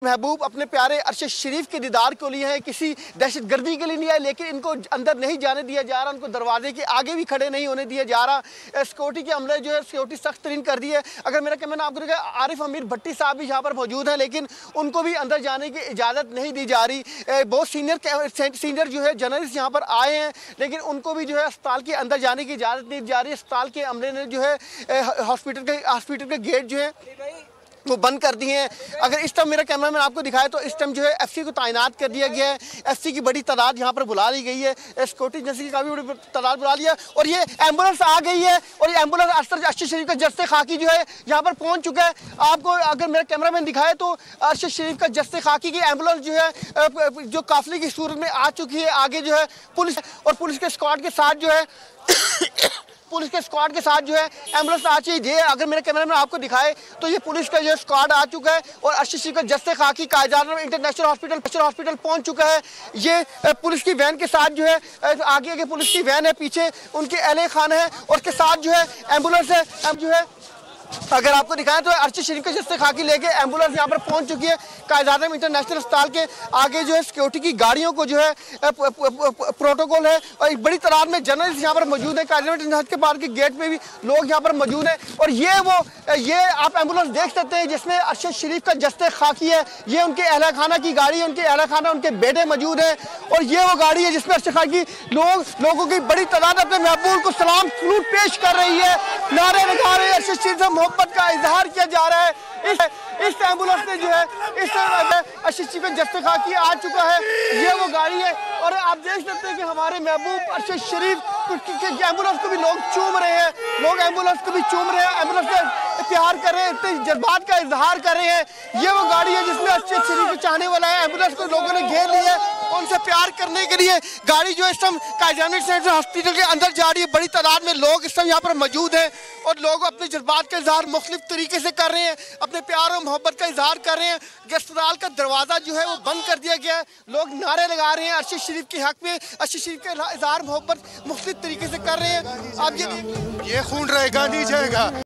महबूब अपने प्यारे अरशद शरीफ के दीदार को लिए हैं, किसी दहशत गर्दी के लिए नहीं आए, लेकिन इनको अंदर नहीं जाने दिया जा रहा, उनको दरवाजे के आगे भी खड़े नहीं होने दिया जा रहा। सिक्योरिटी के अमले जो है सिक्योरिटी सख्त तरीन कर दी है। अगर मेरा कहना आपको देखा, आरिफ अमीर भट्टी साहब भी यहाँ पर मौजूद हैं, लेकिन उनको भी अंदर जाने की इजाज़त नहीं दी जा रही। बहुत सीनियर जो है जर्नलिस्ट यहाँ पर आए हैं, लेकिन उनको भी जो है अस्पताल के अंदर जाने की इजाज़त नहीं दी जा रही। अस्पताल के अमले ने जो है हॉस्पिटल के गेट जो है वो बंद कर दिए हैं। अगर इस टाइम मेरा कैमरा मैन आपको दिखाए तो इस टाइम जो है एफसी को तैनात कर दिया गया है। एफसी की बड़ी तादाद यहाँ पर बुला ली गई है, सिक्योरिटी एजेंसी की काफ़ी बड़ी तादाद बुला लिया और ये एम्बुलेंस आ गई है और ये एम्बुलेंस अरशद शरीफ का जस्ते खाकी जो है यहाँ पर पहुँच चुका है। आपको अगर मेरा कैमरा मैन दिखाए तो अरशद शरीफ का जस्ते खाकी की एम्बुलेंस जो है जो काफिले की सूरत में आ चुकी है। आगे जो है पुलिस के स्क्वाड के साथ जो है जो है एम्बुलेंस आ चुकी है। अगर मेरे कैमरे में आपको दिखाए तो ये पुलिस का जो स्क्वाड आ चुका है और अरशद शरीफ का जस्ते खाकी कायदार इंटरनेशनल हॉस्पिटल पहुंच चुका है। ये पुलिस की वैन के साथ जो है आगे पुलिस की वैन है, पीछे उनके अहले खान है और उसके साथ जो है एम्बुलेंस है। अब जो है अगर आपको दिखाएं तो अरशद शरीफ के जस्ते खाकी लेके एम्बुलेंस यहाँ पर पहुंच चुकी है। कायदार इंटरनेशनल अस्पताल के आगे जो है सिक्योरिटी की गाड़ियों को जो है प्रोटोकॉल है और एक बड़ी तादाद में जर्नलिस्ट यहाँ पर मौजूद है। कायदार इंटरनेशनल के बाहर के गेट पे भी लोग यहाँ पर मौजूद हैं और ये आप एम्बुलेंस देख सकते हैं जिसमें अरशद शरीफ का जस्ते खाकी है। ये उनके अहला खाना की गाड़ी है, उनके अहला खाना उनके बेटे मौजूद हैं और ये वो गाड़ी है जिसमें अरशद खाकी लोगों की बड़ी तादाद अपने महबूब को सलाम सलूट पेश कर रही है, नारे लगा रहे हैं। अरशद शरीफ से मोहब्बत का इजहार किया जा रहा है। इस एम्बुलेंस में जो है इस अरशद शरीफ का जस्ते खाकी आ चुका है। ये वो गाड़ी है और आप देख सकते हैं कि हमारे महबूब अरशद शरीफ एम्बुलेंस को भी लोग चूम रहे हैं, एम्बुलेंस से प्यार कर रहे हैं, इतने जज्बात का इजहार कर रहे हैं। ये वो गाड़ी है जिसमें अरशद शरीफ चाहने वाला है। एम्बुलेंस को लोगों ने घेर लिया है, उनसे प्यार करने के लिए गाड़ी जो इस टाइम कायदार इंटरनेशनल हॉस्पिटल के अंदर जा रही है। बड़ी तादाद में लोग इस टाइम यहाँ पर मौजूद हैं और लोग अपने जज्बात का इजहार मुख्तलिफ तरीके से कर रहे हैं, अपने प्यार और मोहब्बत का इजहार कर रहे हैं। अस्पताल का दरवाज़ा जो है वो बंद कर दिया गया है, लोग नारे लगा रहे हैं अरशद शरीफ के हक में, अरशद शरीफ का इजहार मोहब्बत मुख्तलिफ तरीके से कर रहे हैं। आप ये खून रहेगा नहीं जाएगा।